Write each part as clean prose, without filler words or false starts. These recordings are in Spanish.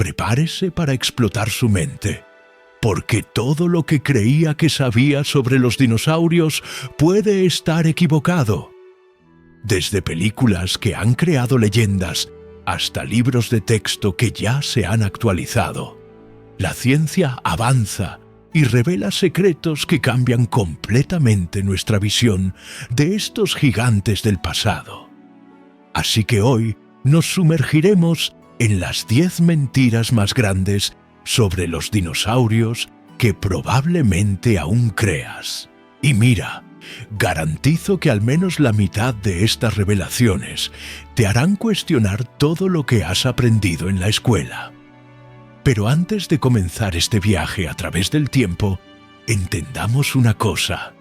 prepárese para explotar su mente, porque todo lo que creía que sabía sobre los dinosaurios puede estar equivocado. Desde películas que han creado leyendas hasta libros de texto que ya se han actualizado, la ciencia avanza y revela secretos que cambian completamente nuestra visión de estos gigantes del pasado. Así que hoy nos sumergiremos en las 10 mentiras más grandes sobre los dinosaurios que probablemente aún creas. Y mira, garantizo que al menos la mitad de estas revelaciones te harán cuestionar todo lo que has aprendido en la escuela. Pero antes de comenzar este viaje a través del tiempo, entendamos una cosa.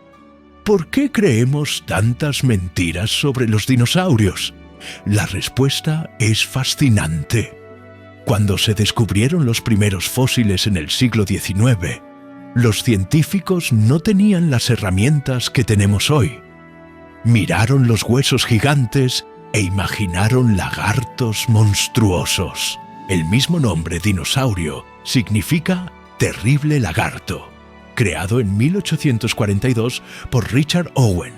¿Por qué creemos tantas mentiras sobre los dinosaurios? La respuesta es fascinante. Cuando se descubrieron los primeros fósiles en el siglo XIX, los científicos no tenían las herramientas que tenemos hoy. Miraron los huesos gigantes e imaginaron lagartos monstruosos. El mismo nombre dinosaurio significa terrible lagarto, creado en 1842 por Richard Owen.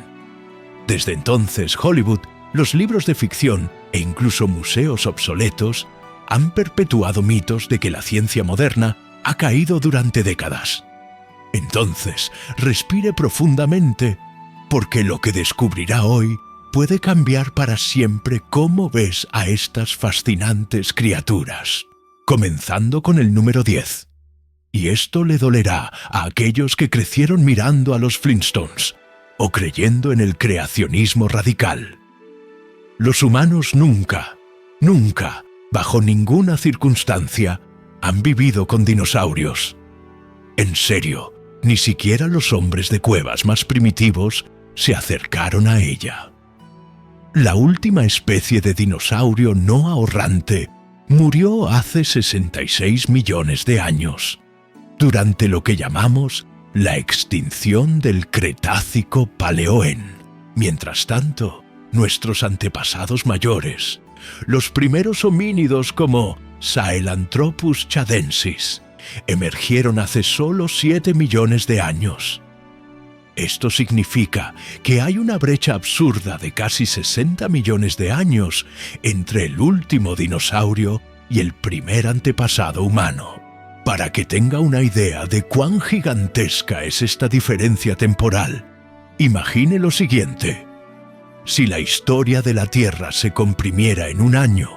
Desde entonces, Hollywood, los libros de ficción e incluso museos obsoletos han perpetuado mitos de que la ciencia moderna ha caído durante décadas. Entonces, respire profundamente, porque lo que descubrirá hoy puede cambiar para siempre cómo ves a estas fascinantes criaturas. Comenzando con el número 10. Y esto le dolerá a aquellos que crecieron mirando a los Flintstones o creyendo en el creacionismo radical. Los humanos nunca, bajo ninguna circunstancia, han vivido con dinosaurios. En serio, ni siquiera los hombres de cuevas más primitivos se acercaron a ella. La última especie de dinosaurio no ahorrante murió hace 66 millones de años, durante lo que llamamos la extinción del Cretácico-Paleoen. Mientras tanto, nuestros antepasados mayores, los primeros homínidos como Sahelanthropus chadensis, emergieron hace solo 7 millones de años. Esto significa que hay una brecha absurda de casi 60 millones de años entre el último dinosaurio y el primer antepasado humano. Para que tenga una idea de cuán gigantesca es esta diferencia temporal, imagine lo siguiente. Si la historia de la Tierra se comprimiera en un año,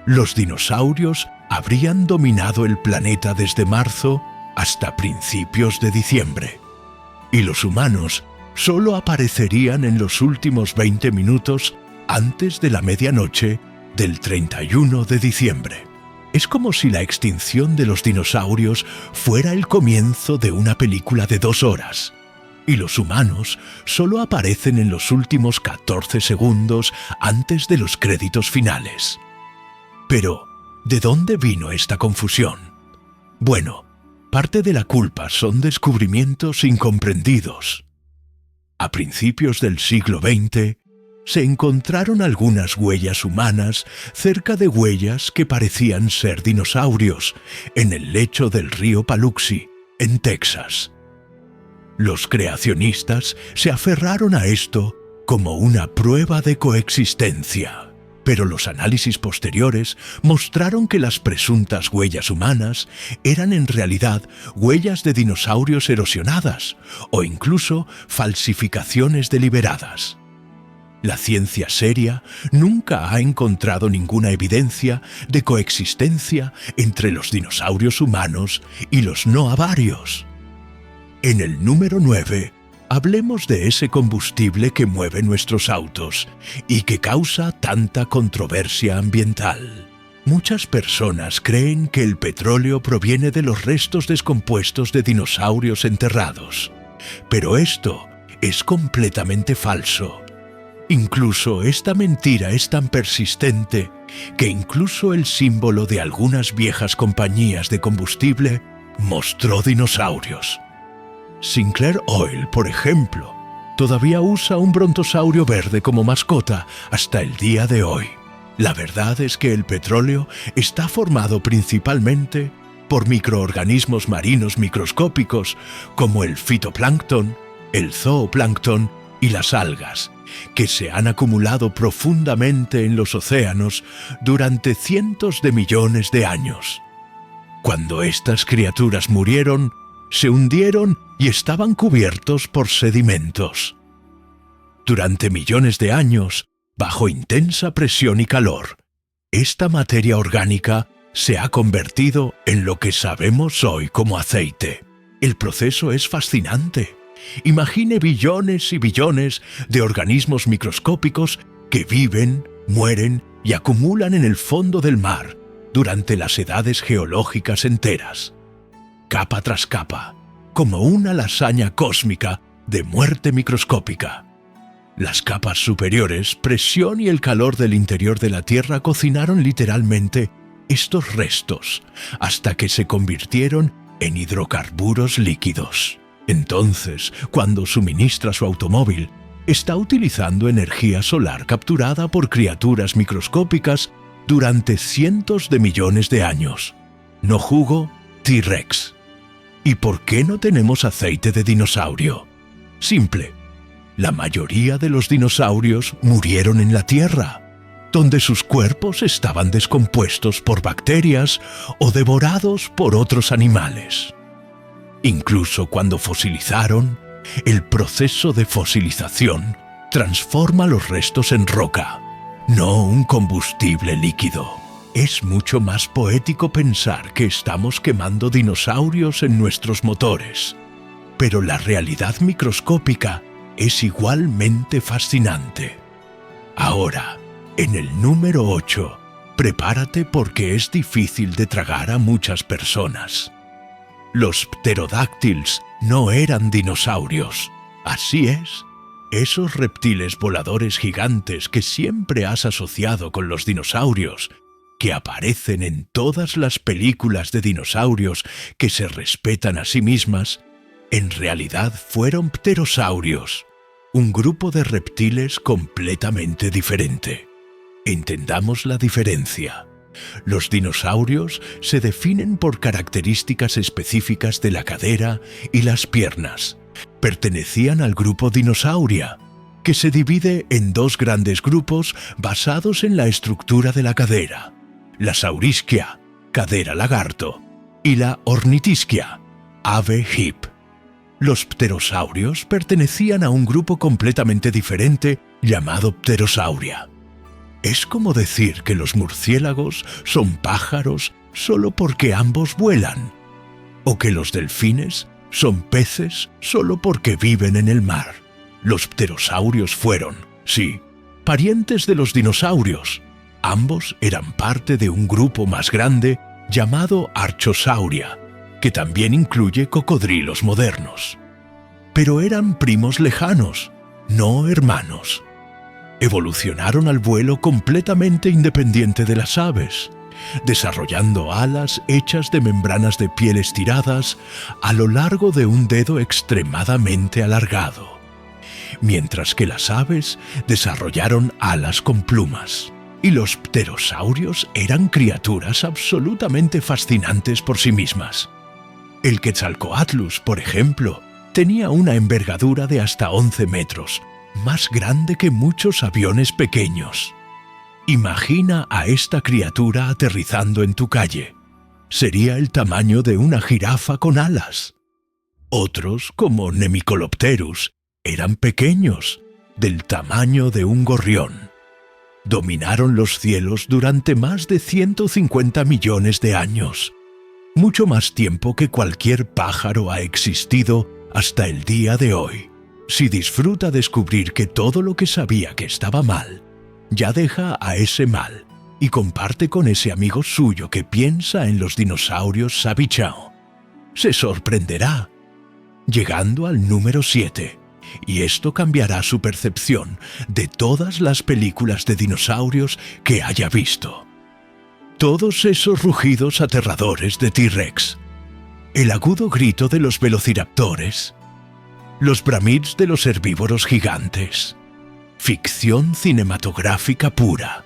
los dinosaurios habrían dominado el planeta desde marzo hasta principios de diciembre. Y los humanos solo aparecerían en los últimos 20 minutos antes de la medianoche del 31 de diciembre. Es como si la extinción de los dinosaurios fuera el comienzo de una película de 2 horas, y los humanos solo aparecen en los últimos 14 segundos antes de los créditos finales. Pero, ¿de dónde vino esta confusión? Bueno, parte de la culpa son descubrimientos incomprendidos. A principios del siglo XX, se encontraron algunas huellas humanas cerca de huellas que parecían ser dinosaurios en el lecho del río Paluxy, en Texas. Los creacionistas se aferraron a esto como una prueba de coexistencia. Pero los análisis posteriores mostraron que las presuntas huellas humanas eran en realidad huellas de dinosaurios erosionadas o incluso falsificaciones deliberadas. La ciencia seria nunca ha encontrado ninguna evidencia de coexistencia entre los dinosaurios humanos y los no avarios. En el número 9, hablemos de ese combustible que mueve nuestros autos y que causa tanta controversia ambiental. Muchas personas creen que el petróleo proviene de los restos descompuestos de dinosaurios enterrados, pero esto es completamente falso. Incluso esta mentira es tan persistente que incluso el símbolo de algunas viejas compañías de combustible mostró dinosaurios. Sinclair Oil, por ejemplo, todavía usa un brontosaurio verde como mascota hasta el día de hoy. La verdad es que el petróleo está formado principalmente por microorganismos marinos microscópicos como el fitoplancton, el zooplancton y las algas, que se han acumulado profundamente en los océanos durante cientos de millones de años. Cuando estas criaturas murieron, se hundieron y estaban cubiertos por sedimentos. Durante millones de años, bajo intensa presión y calor, esta materia orgánica se ha convertido en lo que sabemos hoy como aceite. El proceso es fascinante. Imagine billones y billones de organismos microscópicos que viven, mueren y acumulan en el fondo del mar durante las edades geológicas enteras, capa tras capa, como una lasaña cósmica de muerte microscópica. Las capas superiores, presión y el calor del interior de la Tierra cocinaron literalmente estos restos hasta que se convirtieron en hidrocarburos líquidos. Entonces, cuando suministra su automóvil, está utilizando energía solar capturada por criaturas microscópicas durante cientos de millones de años. No jugo T-Rex. ¿Y por qué no tenemos aceite de dinosaurio? Simple. La mayoría de los dinosaurios murieron en la Tierra, donde sus cuerpos estaban descompuestos por bacterias o devorados por otros animales. Incluso cuando fosilizaron, el proceso de fosilización transforma los restos en roca, no un combustible líquido. Es mucho más poético pensar que estamos quemando dinosaurios en nuestros motores, pero la realidad microscópica es igualmente fascinante. Ahora, en el número 8, prepárate porque es difícil de tragar a muchas personas. Los pterodáctiles no eran dinosaurios. Así es, esos reptiles voladores gigantes que siempre has asociado con los dinosaurios, que aparecen en todas las películas de dinosaurios que se respetan a sí mismas, en realidad fueron pterosaurios, un grupo de reptiles completamente diferente. Entendamos la diferencia. Los dinosaurios se definen por características específicas de la cadera y las piernas. Pertenecían al grupo Dinosauria, que se divide en dos grandes grupos basados en la estructura de la cadera: la Saurischia, cadera lagarto, y la Ornithischia, ave hip. Los pterosaurios pertenecían a un grupo completamente diferente llamado Pterosauria. Es como decir que los murciélagos son pájaros solo porque ambos vuelan, o que los delfines son peces solo porque viven en el mar. Los pterosaurios fueron, sí, parientes de los dinosaurios. Ambos eran parte de un grupo más grande llamado Archosauria, que también incluye cocodrilos modernos. Pero eran primos lejanos, no hermanos. Evolucionaron al vuelo completamente independiente de las aves, desarrollando alas hechas de membranas de piel estiradas a lo largo de un dedo extremadamente alargado, mientras que las aves desarrollaron alas con plumas. Y los pterosaurios eran criaturas absolutamente fascinantes por sí mismas. El Quetzalcoatlus, por ejemplo, tenía una envergadura de hasta 11 metros, más grande que muchos aviones pequeños. Imagina a esta criatura aterrizando en tu calle. Sería el tamaño de una jirafa con alas. Otros, como Nemicolopterus, eran pequeños, del tamaño de un gorrión. Dominaron los cielos durante más de 150 millones de años, mucho más tiempo que cualquier pájaro ha existido hasta el día de hoy. Si disfruta descubrir que todo lo que sabía que estaba mal, ya deja a ese mal y comparte con ese amigo suyo que piensa en los dinosaurios Sabichao. Se sorprenderá, llegando al número 7, y esto cambiará su percepción de todas las películas de dinosaurios que haya visto. Todos esos rugidos aterradores de T-Rex, el agudo grito de los velociraptores, los bramids de los herbívoros gigantes. Ficción cinematográfica pura.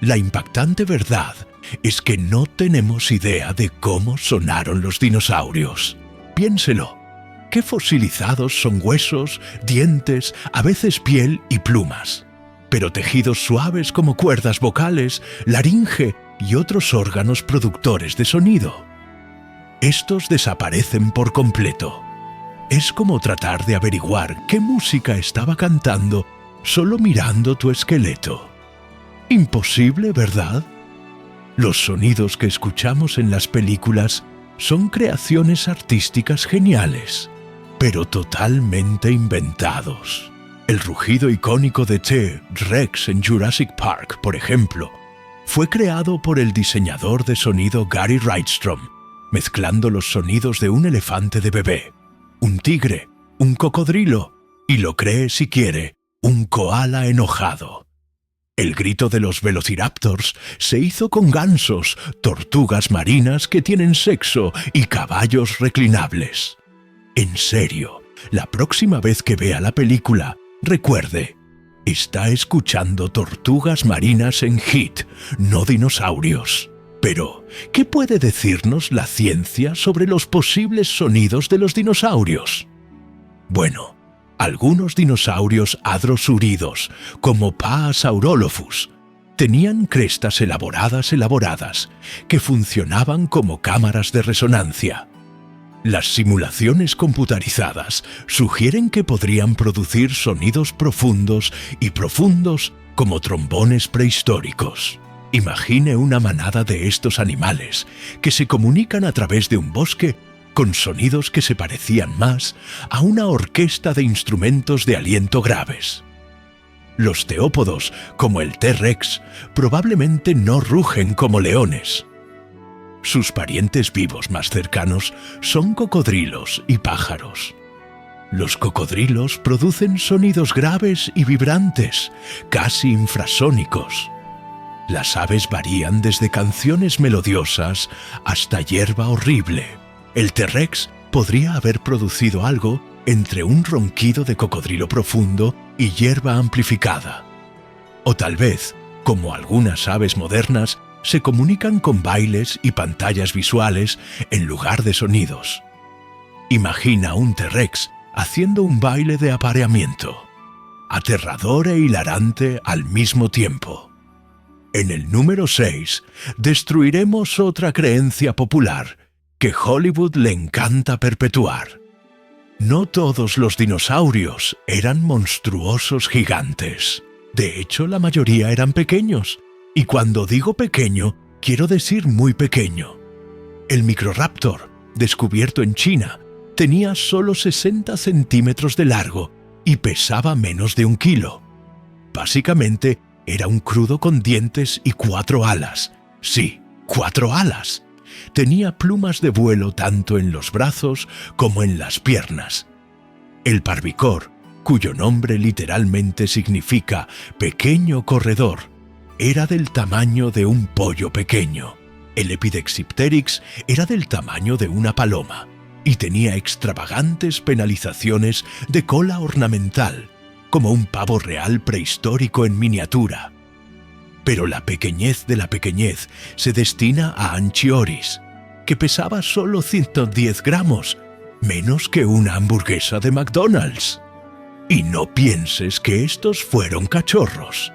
La impactante verdad es que no tenemos idea de cómo sonaron los dinosaurios. Piénselo. Qué fosilizados son huesos, dientes, a veces piel y plumas. Pero tejidos suaves como cuerdas vocales, laringe y otros órganos productores de sonido. Estos desaparecen por completo. Es como tratar de averiguar qué música estaba cantando solo mirando tu esqueleto. Imposible, ¿verdad? Los sonidos que escuchamos en las películas son creaciones artísticas geniales, pero totalmente inventados. El rugido icónico de T-Rex en Jurassic Park, por ejemplo, fue creado por el diseñador de sonido Gary Rydstrom, mezclando los sonidos de un elefante de bebé, un tigre, un cocodrilo y, lo cree si quiere, un koala enojado. El grito de los velociraptors se hizo con gansos, tortugas marinas que tienen sexo y caballos reclinables. En serio, la próxima vez que vea la película, recuerde, está escuchando tortugas marinas en Heat, no dinosaurios. Pero, ¿qué puede decirnos la ciencia sobre los posibles sonidos de los dinosaurios? Bueno, algunos dinosaurios hadrosaurídeos, como Parasaurolophus, tenían crestas elaboradas, que funcionaban como cámaras de resonancia. Las simulaciones computarizadas sugieren que podrían producir sonidos profundos como trombones prehistóricos. Imagine una manada de estos animales que se comunican a través de un bosque con sonidos que se parecían más a una orquesta de instrumentos de aliento graves. Los teópodos, como el T-Rex, probablemente no rugen como leones. Sus parientes vivos más cercanos son cocodrilos y pájaros. Los cocodrilos producen sonidos graves y vibrantes, casi infrasónicos. Las aves varían desde canciones melodiosas hasta hierba horrible. El T-Rex podría haber producido algo entre un ronquido de cocodrilo profundo y hierba amplificada. O tal vez, como algunas aves modernas, se comunican con bailes y pantallas visuales en lugar de sonidos. Imagina un T-Rex haciendo un baile de apareamiento, aterrador e hilarante al mismo tiempo. En el número 6, destruiremos otra creencia popular que Hollywood le encanta perpetuar. No todos los dinosaurios eran monstruosos gigantes. De hecho, la mayoría eran pequeños. Y cuando digo pequeño, quiero decir muy pequeño. El Microraptor, descubierto en China, tenía solo 60 centímetros de largo y pesaba menos de 1 kilo. Básicamente, era un crudo con dientes y 4 alas. Sí, 4 alas. Tenía plumas de vuelo tanto en los brazos como en las piernas. El Parvicor, cuyo nombre literalmente significa pequeño corredor, era del tamaño de un pollo pequeño. El Epidexipteryx era del tamaño de una paloma y tenía extravagantes penalizaciones de cola ornamental, como un pavo real prehistórico en miniatura. Pero la pequeñez de la pequeñez se destina a Anchioris, que pesaba solo 110 gramos, menos que una hamburguesa de McDonald's. Y no pienses que estos fueron cachorros.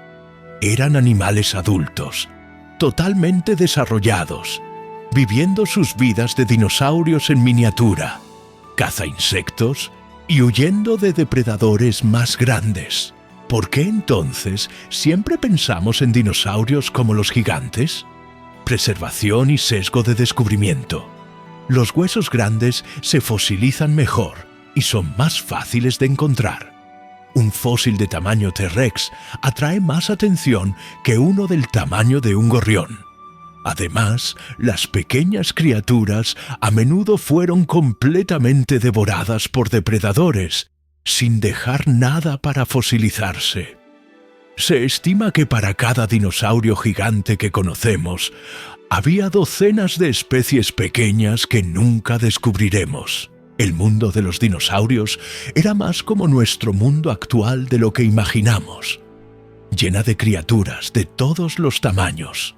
Eran animales adultos, totalmente desarrollados, viviendo sus vidas de dinosaurios en miniatura, caza insectos y huyendo de depredadores más grandes. ¿Por qué entonces siempre pensamos en dinosaurios como los gigantes? Preservación y sesgo de descubrimiento. Los huesos grandes se fosilizan mejor y son más fáciles de encontrar. Un fósil de tamaño T-Rex atrae más atención que uno del tamaño de un gorrión. Además, las pequeñas criaturas a menudo fueron completamente devoradas por depredadores, sin dejar nada para fosilizarse. Se estima que para cada dinosaurio gigante que conocemos, había docenas de especies pequeñas que nunca descubriremos. El mundo de los dinosaurios era más como nuestro mundo actual de lo que imaginamos. llena de criaturas de todos los tamaños,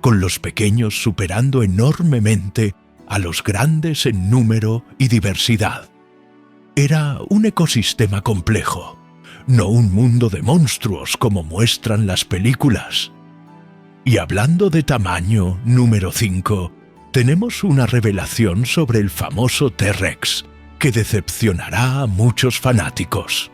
con los pequeños superando enormemente a los grandes en número y diversidad. Era un ecosistema complejo, no un mundo de monstruos como muestran las películas. Y hablando de tamaño, número 5, tenemos una revelación sobre el famoso T-Rex, que decepcionará a muchos fanáticos.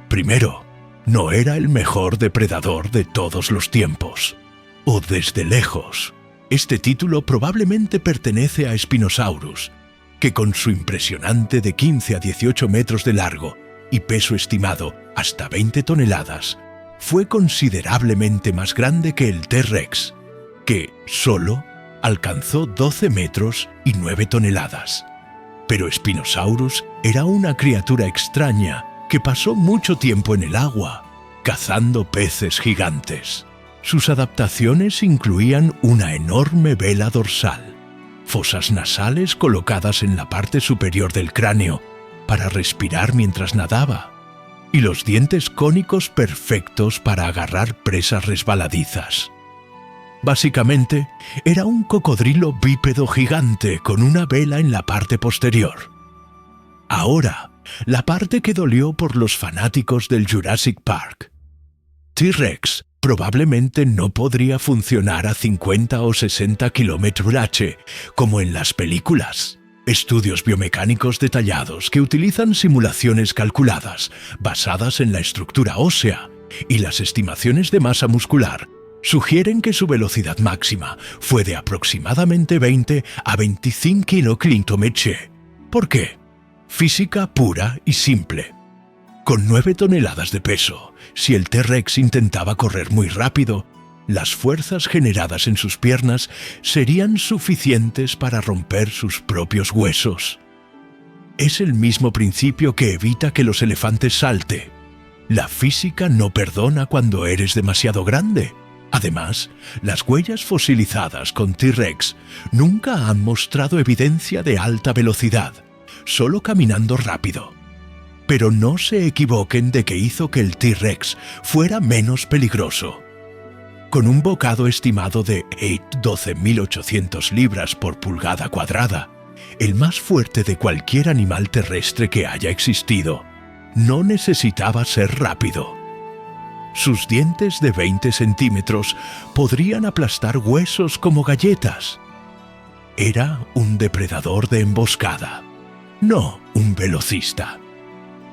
Primero, no era el mejor depredador de todos los tiempos, o desde lejos. Este título probablemente pertenece a Spinosaurus, que con su impresionante de 15 a 18 metros de largo y peso estimado hasta 20 toneladas, fue considerablemente más grande que el T-Rex, que solo alcanzó 12 metros y 9 toneladas. Pero Spinosaurus era una criatura extraña que pasó mucho tiempo en el agua, cazando peces gigantes. Sus adaptaciones incluían una enorme vela dorsal, fosas nasales colocadas en la parte superior del cráneo para respirar mientras nadaba, y los dientes cónicos perfectos para agarrar presas resbaladizas. Básicamente, era un cocodrilo bípedo gigante con una vela en la parte posterior. Ahora, la parte que dolió por los fanáticos del Jurassic Park. T-Rex probablemente no podría funcionar a 50 o 60 km/h, como en las películas. Estudios biomecánicos detallados que utilizan simulaciones calculadas, basadas en la estructura ósea, y las estimaciones de masa muscular, sugieren que su velocidad máxima fue de aproximadamente 20 a 25 km/h. ¿Por qué? Física pura y simple. Con 9 toneladas de peso, si el T-Rex intentaba correr muy rápido, las fuerzas generadas en sus piernas serían suficientes para romper sus propios huesos. Es el mismo principio que evita que los elefantes salten. La física no perdona cuando eres demasiado grande. Además, las huellas fosilizadas con T-Rex nunca han mostrado evidencia de alta velocidad, solo caminando rápido. Pero no se equivoquen de que hizo que el T-Rex fuera menos peligroso. Con un bocado estimado de 12.800 libras por pulgada cuadrada, el más fuerte de cualquier animal terrestre que haya existido, no necesitaba ser rápido. Sus dientes de 20 centímetros podrían aplastar huesos como galletas. Era un depredador de emboscada, no un velocista.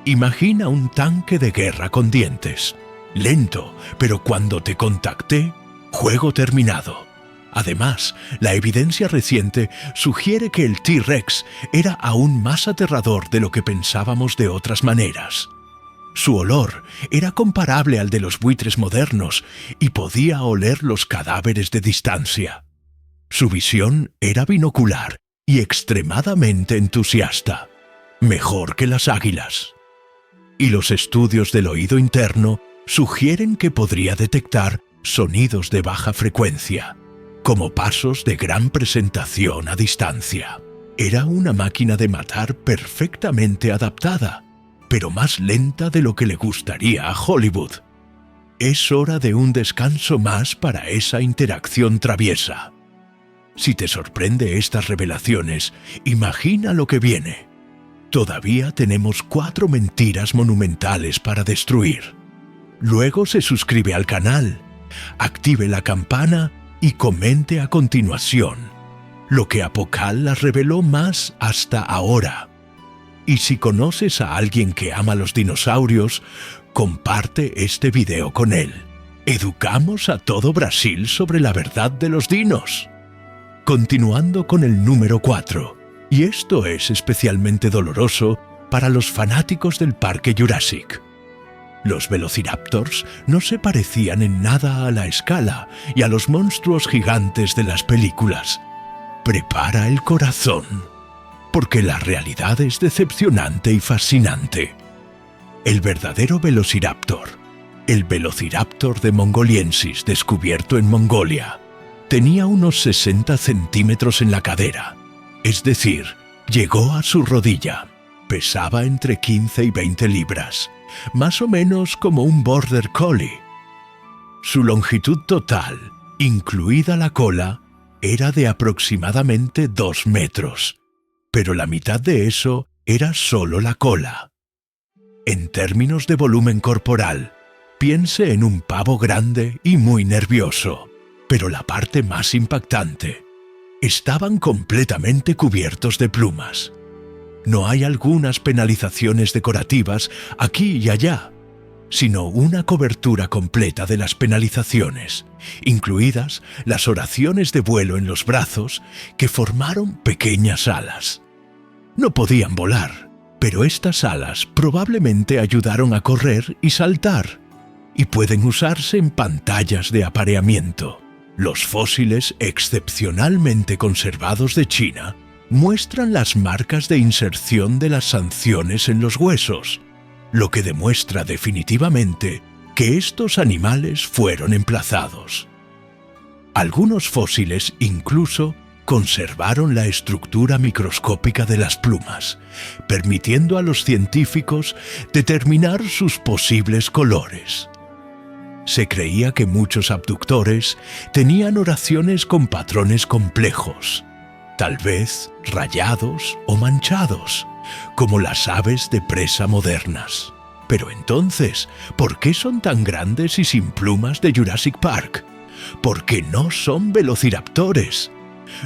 Imagina un tanque de guerra con dientes. Lento, pero cuando te contacté, juego terminado. Además, la evidencia reciente sugiere que el T-Rex era aún más aterrador de lo que pensábamos de otras maneras. Su olor era comparable al de los buitres modernos y podía oler los cadáveres de distancia. Su visión era binocular y extremadamente entusiasta, mejor que las águilas. Y los estudios del oído interno sugieren que podría detectar sonidos de baja frecuencia, como pasos de gran presentación a distancia. Era una máquina de matar perfectamente adaptada, pero más lenta de lo que le gustaría a Hollywood. Es hora de un descanso más para esa interacción traviesa. Si te sorprende estas revelaciones, imagina lo que viene. Todavía tenemos 4 mentiras monumentales para destruir. Luego se suscribe al canal, active la campana y comente a continuación lo que Apocal las reveló más hasta ahora. Y si conoces a alguien que ama los dinosaurios, comparte este video con él. Educamos a todo Brasil sobre la verdad de los dinos. Continuando con el número 4. Y esto es especialmente doloroso para los fanáticos del Parque Jurásico. Los velociraptors no se parecían en nada a la escala y a los monstruos gigantes de las películas. Prepara el corazón, porque la realidad es decepcionante y fascinante. El verdadero velociraptor, el Velociraptor de mongoliensis descubierto en Mongolia, tenía unos 60 centímetros en la cadera. Es decir, llegó a su rodilla. Pesaba entre 15 y 20 libras, más o menos como un border collie. Su longitud total, incluida la cola, era de aproximadamente 2 metros, pero la mitad de eso era solo la cola. En términos de volumen corporal, piense en un pavo grande y muy nervioso, pero la parte más impactante: estaban completamente cubiertos de plumas. No hay algunas penalizaciones decorativas aquí y allá, sino una cobertura completa de las penalizaciones, incluidas las oraciones de vuelo en los brazos que formaron pequeñas alas. No podían volar, pero estas alas probablemente ayudaron a correr y saltar, y pueden usarse en pantallas de apareamiento. Los fósiles excepcionalmente conservados de China muestran las marcas de inserción de las sanciones en los huesos, lo que demuestra definitivamente que estos animales fueron emplazados. Algunos fósiles incluso conservaron la estructura microscópica de las plumas, permitiendo a los científicos determinar sus posibles colores. Se creía que muchos abductores tenían oraciones con patrones complejos, tal vez rayados o manchados, como las aves de presa modernas. Pero entonces, ¿por qué son tan grandes y sin plumas de Jurassic Park? Porque no son velociraptores.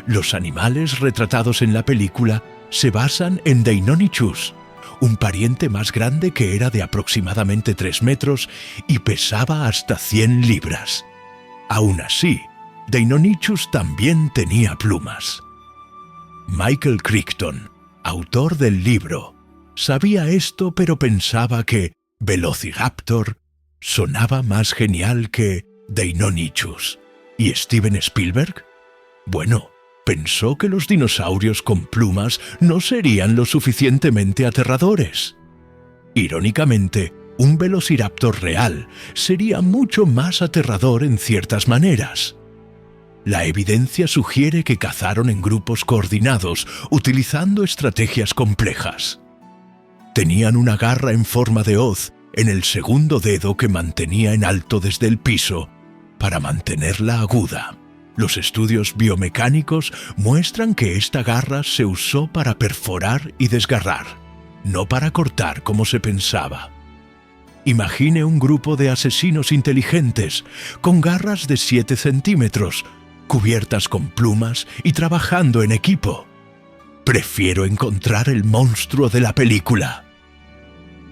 Los animales retratados en la película se basan en Deinonychus, un pariente más grande que era de aproximadamente 3 metros y pesaba hasta 100 libras. Aún así, Deinonychus también tenía plumas. Michael Crichton, autor del libro, sabía esto, pero pensaba que Velociraptor sonaba más genial que Deinonychus. ¿Y Steven Spielberg? Bueno, pensó que los dinosaurios con plumas no serían lo suficientemente aterradores. Irónicamente, un velociraptor real sería mucho más aterrador en ciertas maneras. La evidencia sugiere que cazaron en grupos coordinados, utilizando estrategias complejas. Tenían una garra en forma de hoz en el segundo dedo que mantenía en alto desde el piso para mantenerla aguda. Los estudios biomecánicos muestran que esta garra se usó para perforar y desgarrar, no para cortar como se pensaba. Imagine un grupo de asesinos inteligentes con garras de 7 centímetros, cubiertas con plumas y trabajando en equipo. Prefiero encontrar el monstruo de la película.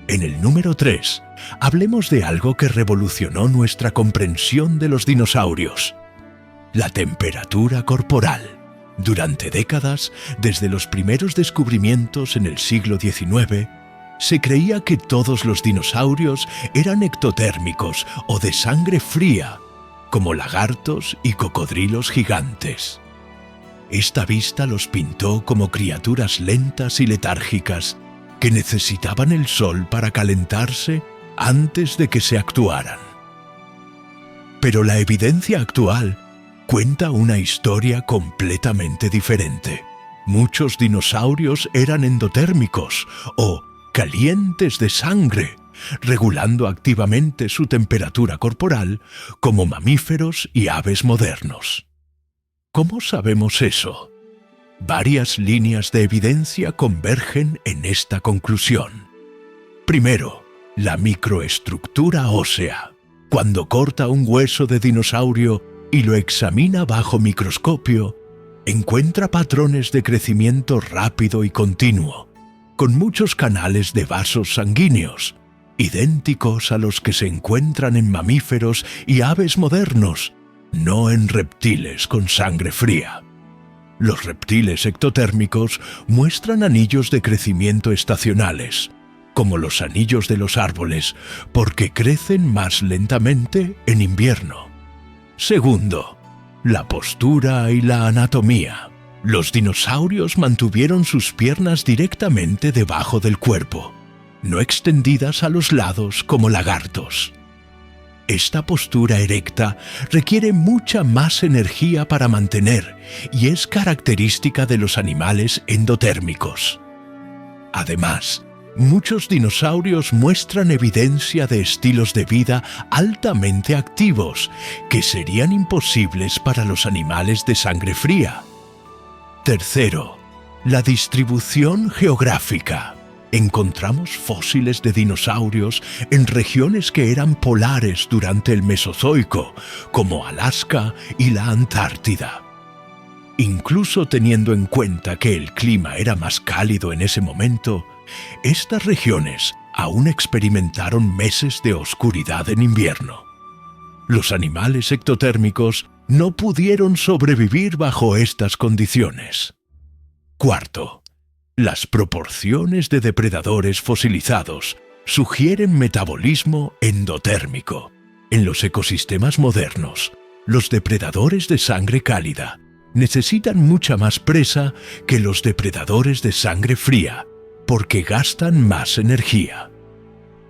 En el número 3, hablemos de algo que revolucionó nuestra comprensión de los dinosaurios: la temperatura corporal. Durante décadas, desde los primeros descubrimientos en el siglo XIX, se creía que todos los dinosaurios eran ectotérmicos o de sangre fría, como lagartos y cocodrilos gigantes. Esta vista los pintó como criaturas lentas y letárgicas que necesitaban el sol para calentarse antes de que se actuaran. Pero la evidencia actual cuenta una historia completamente diferente. Muchos dinosaurios eran endotérmicos o calientes de sangre, regulando activamente su temperatura corporal como mamíferos y aves modernos. ¿Cómo sabemos eso? Varias líneas de evidencia convergen en esta conclusión. Primero, la microestructura ósea. Cuando corta un hueso de dinosaurio y lo examina bajo microscopio, encuentra patrones de crecimiento rápido y continuo, con muchos canales de vasos sanguíneos, idénticos a los que se encuentran en mamíferos y aves modernos, no en reptiles con sangre fría. Los reptiles ectotérmicos muestran anillos de crecimiento estacionales, como los anillos de los árboles, porque crecen más lentamente en invierno. Segundo, la postura y la anatomía. Los dinosaurios mantuvieron sus piernas directamente debajo del cuerpo, no extendidas a los lados como lagartos. Esta postura erecta requiere mucha más energía para mantener y es característica de los animales endotérmicos. Además, muchos dinosaurios muestran evidencia de estilos de vida altamente activos que serían imposibles para los animales de sangre fría. Tercero, la distribución geográfica. Encontramos fósiles de dinosaurios en regiones que eran polares durante el Mesozoico, como Alaska y la Antártida. Incluso teniendo en cuenta que el clima era más cálido en ese momento, estas regiones aún experimentaron meses de oscuridad en invierno. Los animales ectotérmicos no pudieron sobrevivir bajo estas condiciones. Cuarto, las proporciones de depredadores fosilizados sugieren metabolismo endotérmico. En los ecosistemas modernos, los depredadores de sangre cálida necesitan mucha más presa que los depredadores de sangre fría, porque gastan más energía.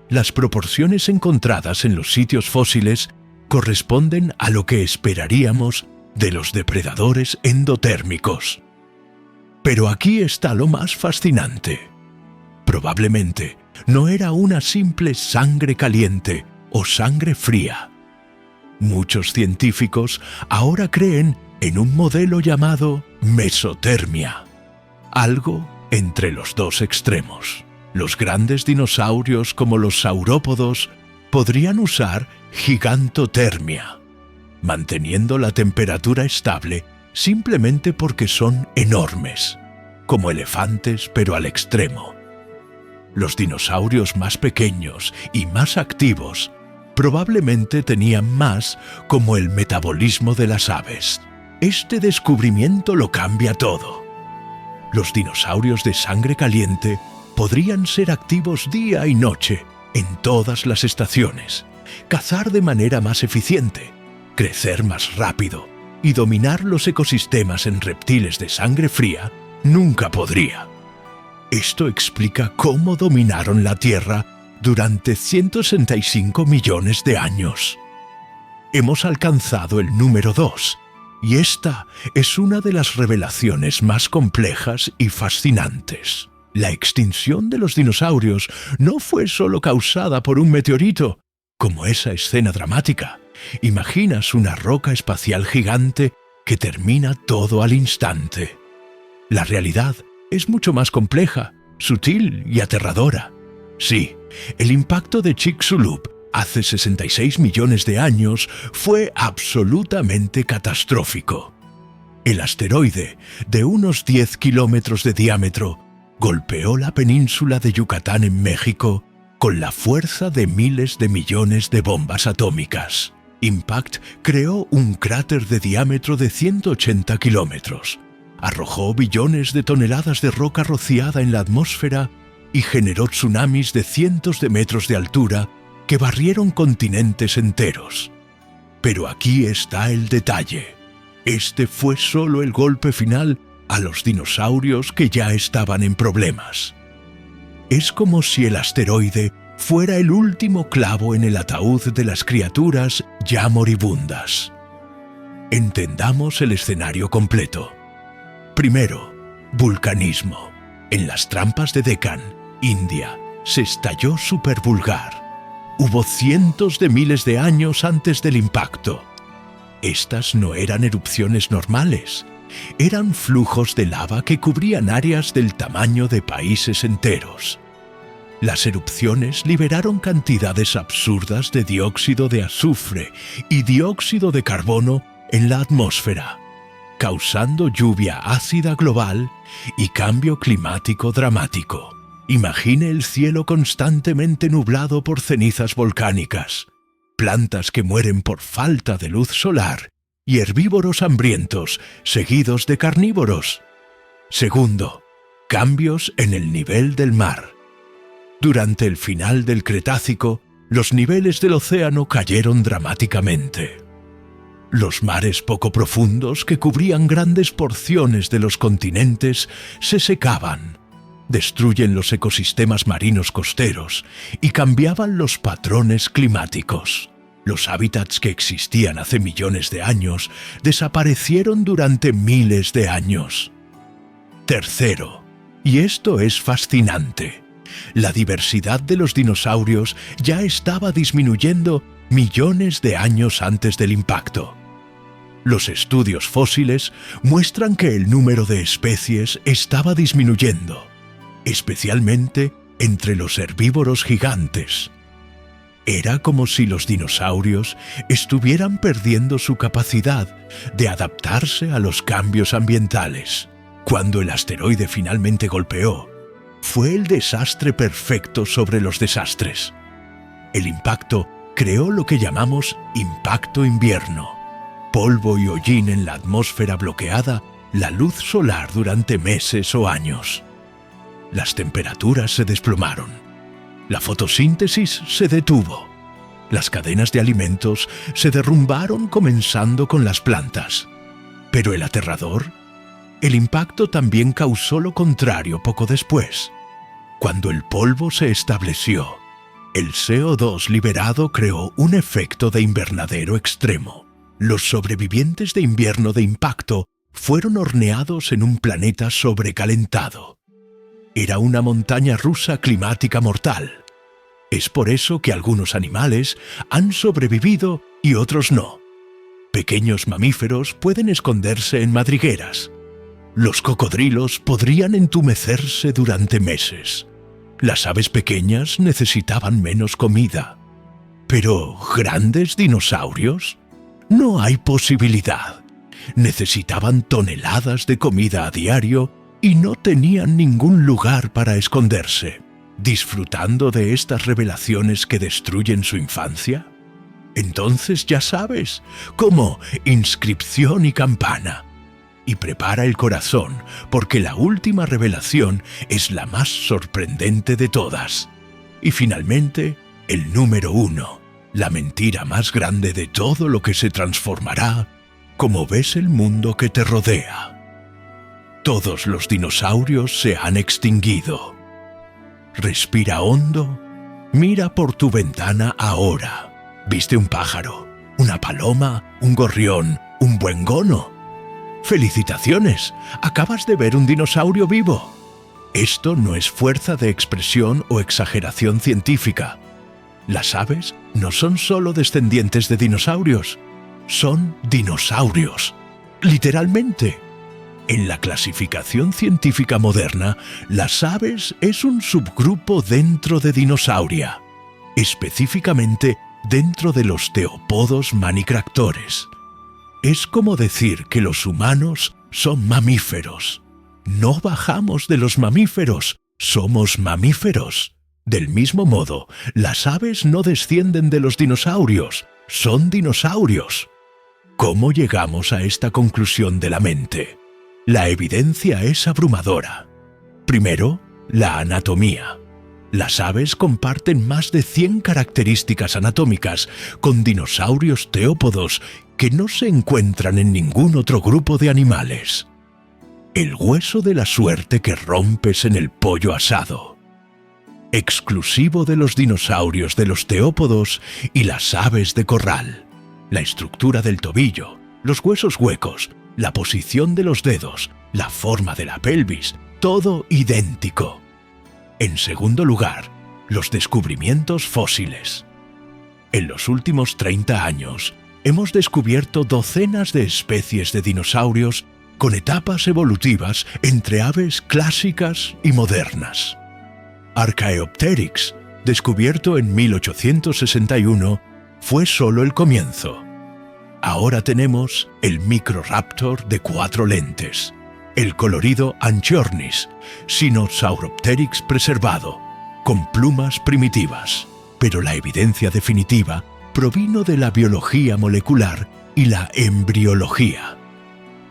Las proporciones encontradas en los sitios fósiles corresponden a lo que esperaríamos de los depredadores endotérmicos. Pero aquí está lo más fascinante. Probablemente no era una simple sangre caliente o sangre fría. Muchos científicos ahora creen en un modelo llamado mesotermia, algo entre los dos extremos. Los grandes dinosaurios como los saurópodos podrían usar gigantotermia, manteniendo la temperatura estable simplemente porque son enormes, como elefantes pero al extremo. Los dinosaurios más pequeños y más activos probablemente tenían más como el metabolismo de las aves. Este descubrimiento lo cambia todo. Los dinosaurios de sangre caliente podrían ser activos día y noche en todas las estaciones, cazar de manera más eficiente, crecer más rápido y dominar los ecosistemas en reptiles de sangre fría nunca podría. Esto explica cómo dominaron la Tierra durante 165 millones de años. Hemos alcanzado el número 2, y esta es una de las revelaciones más complejas y fascinantes. La extinción de los dinosaurios no fue solo causada por un meteorito, como esa escena dramática. Imaginas una roca espacial gigante que termina todo al instante. La realidad es mucho más compleja, sutil y aterradora. Sí, el impacto de Chicxulub hace 66 millones de años fue absolutamente catastrófico. El asteroide, de unos 10 kilómetros de diámetro, golpeó la península de Yucatán en México con la fuerza de miles de millones de bombas atómicas. Impact creó un cráter de diámetro de 180 kilómetros, arrojó billones de toneladas de roca rociada en la atmósfera y generó tsunamis de cientos de metros de altura que barrieron continentes enteros. Pero aquí está el detalle. Este fue solo el golpe final a los dinosaurios que ya estaban en problemas. Es como si el asteroide fuera el último clavo en el ataúd de las criaturas ya moribundas. Entendamos el escenario completo. Primero, vulcanismo. En las trampas de Deccan, India, se estalló supervulgar. Hubo cientos de miles de años antes del impacto. Estas no eran erupciones normales, eran flujos de lava que cubrían áreas del tamaño de países enteros. Las erupciones liberaron cantidades absurdas de dióxido de azufre y dióxido de carbono en la atmósfera, causando lluvia ácida global y cambio climático dramático. Imagine el cielo constantemente nublado por cenizas volcánicas, plantas que mueren por falta de luz solar y herbívoros hambrientos seguidos de carnívoros. Segundo, cambios en el nivel del mar. Durante el final del Cretácico, los niveles del océano cayeron dramáticamente. Los mares poco profundos que cubrían grandes porciones de los continentes se secaban, destruyen los ecosistemas marinos costeros y cambiaban los patrones climáticos. Los hábitats que existían hace millones de años desaparecieron durante miles de años. Tercero, y esto es fascinante, La diversidad de los dinosaurios ya estaba disminuyendo millones de años antes del impacto. Los estudios fósiles muestran que el número de especies estaba disminuyendo, especialmente entre los herbívoros gigantes. Era como si los dinosaurios estuvieran perdiendo su capacidad de adaptarse a los cambios ambientales. Cuando el asteroide finalmente golpeó, fue el desastre perfecto sobre los desastres. El impacto creó lo que llamamos impacto invierno. Polvo y hollín en la atmósfera bloqueada la luz solar durante meses o años. Las temperaturas se desplomaron. La fotosíntesis se detuvo. Las cadenas de alimentos se derrumbaron comenzando con las plantas. Pero el aterrador, el impacto también causó lo contrario poco después. Cuando el polvo se estableció, el CO2 liberado creó un efecto de invernadero extremo. Los sobrevivientes de invierno de impacto fueron horneados en un planeta sobrecalentado. Era una montaña rusa climática mortal. Es por eso que algunos animales han sobrevivido y otros no. Pequeños mamíferos pueden esconderse en madrigueras. Los cocodrilos podrían entumecerse durante meses. Las aves pequeñas necesitaban menos comida. Pero ¿grandes dinosaurios? No hay posibilidad. Necesitaban toneladas de comida a diario y no tenían ningún lugar para esconderse. ¿Disfrutando de estas revelaciones que destruyen su infancia? Entonces ya sabes, como inscripción y campana. Y prepara el corazón, porque la última revelación es la más sorprendente de todas. Y finalmente, el número 1, la mentira más grande de todo lo que se transformará, como ves el mundo que te rodea. Todos los dinosaurios se han extinguido. Respira hondo, mira por tu ventana ahora. ¿Viste un pájaro, una paloma, un gorrión, un buengono? ¡Felicitaciones! Acabas de ver un dinosaurio vivo. Esto no es fuerza de expresión o exageración científica. Las aves no son solo descendientes de dinosaurios, son dinosaurios, literalmente. En la clasificación científica moderna, las aves es un subgrupo dentro de Dinosauria, específicamente dentro de los teopodos manicractores. Es como decir que los humanos son mamíferos. No bajamos de los mamíferos, somos mamíferos. Del mismo modo, las aves no descienden de los dinosaurios, son dinosaurios. ¿Cómo llegamos a esta conclusión de la mente? La evidencia es abrumadora. Primero, la anatomía. Las aves comparten más de 100 características anatómicas con dinosaurios teópodos que no se encuentran en ningún otro grupo de animales. El hueso de la suerte que rompes en el pollo asado. Exclusivo de los dinosaurios de los teópodos y las aves de corral. La estructura del tobillo, los huesos huecos, la posición de los dedos, la forma de la pelvis, todo idéntico. En segundo lugar, los descubrimientos fósiles. En los últimos 30 años, hemos descubierto docenas de especies de dinosaurios con etapas evolutivas entre aves clásicas y modernas. Archaeopteryx, descubierto en 1861, fue solo el comienzo. Ahora tenemos el Microraptor de 4 lentes, el colorido Anchiornis, Sinosauropteryx preservado, con plumas primitivas. Pero la evidencia definitiva provino de la biología molecular y la embriología.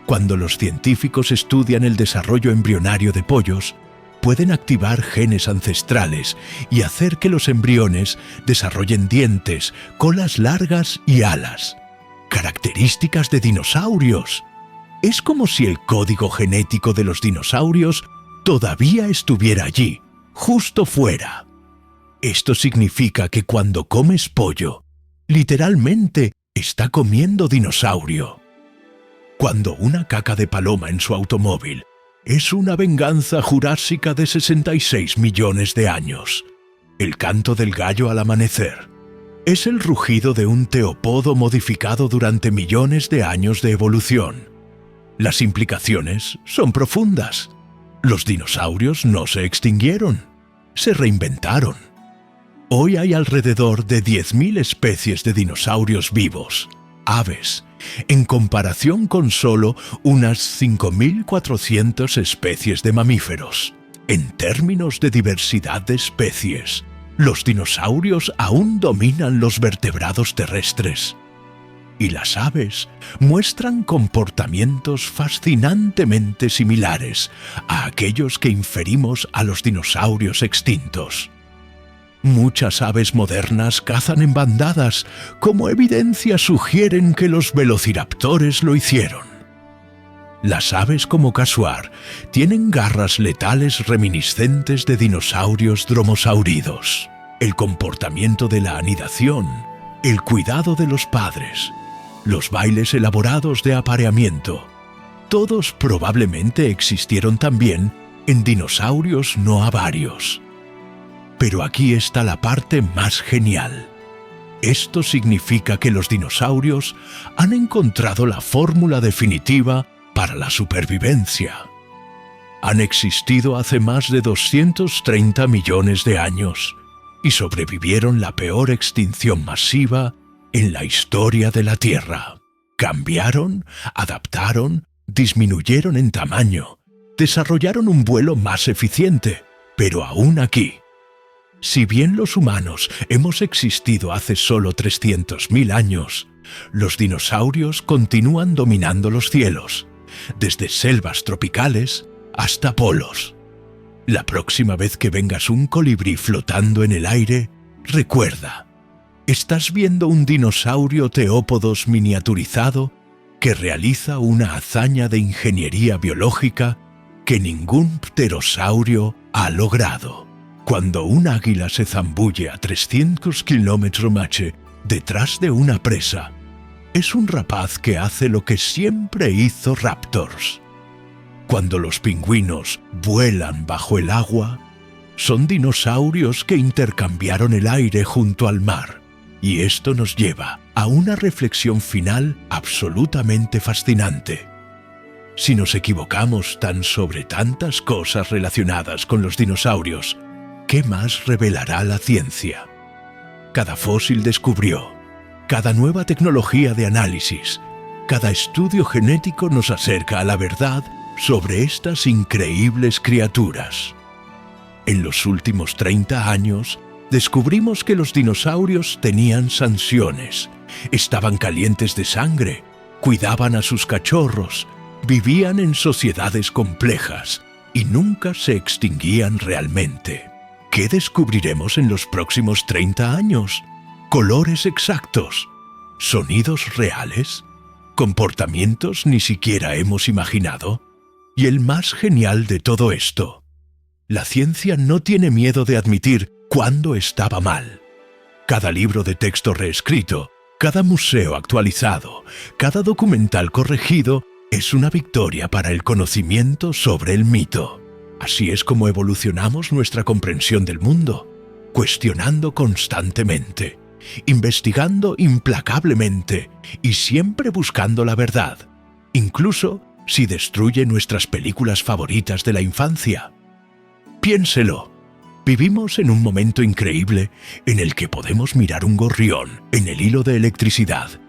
Cuando los científicos estudian el desarrollo embrionario de pollos, pueden activar genes ancestrales y hacer que los embriones desarrollen dientes, colas largas y alas. Características de dinosaurios. Es como si el código genético de los dinosaurios todavía estuviera allí, justo fuera. Esto significa que cuando comes pollo, literalmente está comiendo dinosaurio. Cuando una caca de paloma en su automóvil es una venganza jurásica de 66 millones de años. El canto del gallo al amanecer es el rugido de un teopodo modificado durante millones de años de evolución. Las implicaciones son profundas. Los dinosaurios no se extinguieron, se reinventaron. Hoy hay alrededor de 10.000 especies de dinosaurios vivos, aves, en comparación con solo unas 5.400 especies de mamíferos. En términos de diversidad de especies, los dinosaurios aún dominan los vertebrados terrestres. Y las aves muestran comportamientos fascinantemente similares a aquellos que inferimos a los dinosaurios extintos. Muchas aves modernas cazan en bandadas, como evidencia sugieren que los velociraptores lo hicieron. Las aves como casuar tienen garras letales reminiscentes de dinosaurios dromosauridos. El comportamiento de la anidación, el cuidado de los padres, los bailes elaborados de apareamiento, todos probablemente existieron también en dinosaurios no avarios. Pero aquí está la parte más genial. Esto significa que los dinosaurios han encontrado la fórmula definitiva para la supervivencia. Han existido hace más de 230 millones de años y sobrevivieron la peor extinción masiva en la historia de la Tierra. Cambiaron, adaptaron, disminuyeron en tamaño, desarrollaron un vuelo más eficiente, pero aún aquí. Si bien los humanos hemos existido hace solo 300.000 años, los dinosaurios continúan dominando los cielos, desde selvas tropicales hasta polos. La próxima vez que vengas un colibrí flotando en el aire, recuerda, estás viendo un dinosaurio teópodos miniaturizado que realiza una hazaña de ingeniería biológica que ningún pterosaurio ha logrado. Cuando un águila se zambulle a 300 km/h detrás de una presa, es un rapaz que hace lo que siempre hizo Raptors. Cuando los pingüinos vuelan bajo el agua, son dinosaurios que intercambiaron el aire junto al mar. Y esto nos lleva a una reflexión final absolutamente fascinante. Si nos equivocamos sobre tantas cosas relacionadas con los dinosaurios, ¿qué más revelará la ciencia? Cada fósil descubrió, cada nueva tecnología de análisis, cada estudio genético nos acerca a la verdad sobre estas increíbles criaturas. En los últimos 30 años, descubrimos que los dinosaurios tenían sanciones, estaban calientes de sangre, cuidaban a sus cachorros, vivían en sociedades complejas y nunca se extinguían realmente. ¿Qué descubriremos en los próximos 30 años? Colores exactos, sonidos reales, comportamientos ni siquiera hemos imaginado. Y el más genial de todo esto, la ciencia no tiene miedo de admitir cuándo estaba mal. Cada libro de texto reescrito, cada museo actualizado, cada documental corregido es una victoria para el conocimiento sobre el mito. Así es como evolucionamos nuestra comprensión del mundo, cuestionando constantemente, investigando implacablemente y siempre buscando la verdad, incluso si destruye nuestras películas favoritas de la infancia. Piénselo, vivimos en un momento increíble en el que podemos mirar un gorrión en el hilo de electricidad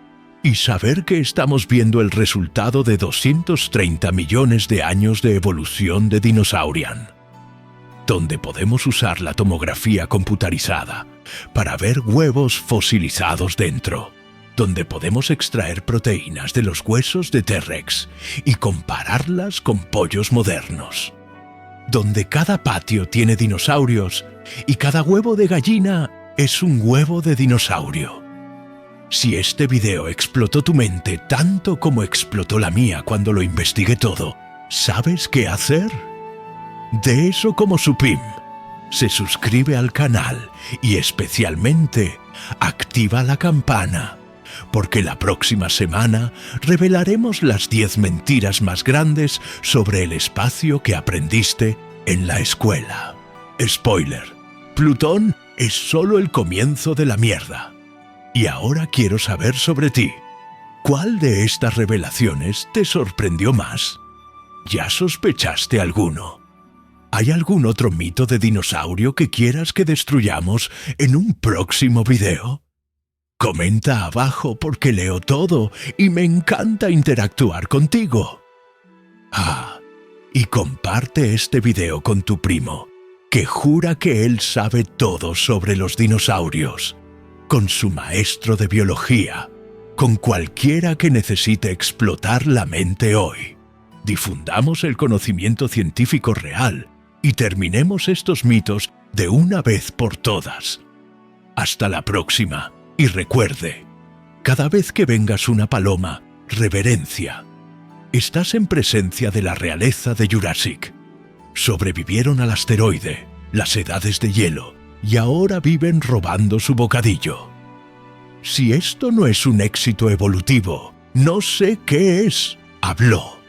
y saber que estamos viendo el resultado de 230 millones de años de evolución de Dinosaurian, donde podemos usar la tomografía computarizada para ver huevos fosilizados dentro, donde podemos extraer proteínas de los huesos de T-Rex y compararlas con pollos modernos, donde cada patio tiene dinosaurios y cada huevo de gallina es un huevo de dinosaurio. Si este video explotó tu mente tanto como explotó la mía cuando lo investigué todo, ¿sabes qué hacer? De eso como Supim, se suscribe al canal y especialmente activa la campana porque la próxima semana revelaremos las 10 mentiras más grandes sobre el espacio que aprendiste en la escuela. Spoiler: Plutón es solo el comienzo de la mierda. Y ahora quiero saber sobre ti. ¿Cuál de estas revelaciones te sorprendió más? ¿Ya sospechaste alguno? ¿Hay algún otro mito de dinosaurio que quieras que destruyamos en un próximo video? Comenta abajo porque leo todo y me encanta interactuar contigo. Y comparte este video con tu primo, que jura que él sabe todo sobre los dinosaurios, con su maestro de biología, con cualquiera que necesite explotar la mente hoy. Difundamos el conocimiento científico real y terminemos estos mitos de una vez por todas. Hasta la próxima, y recuerde, cada vez que vengas una paloma, reverencia. Estás en presencia de la realeza de Jurassic. Sobrevivieron al asteroide, las edades de hielo, y ahora viven robando su bocadillo. Si esto no es un éxito evolutivo, no sé qué es. Habló.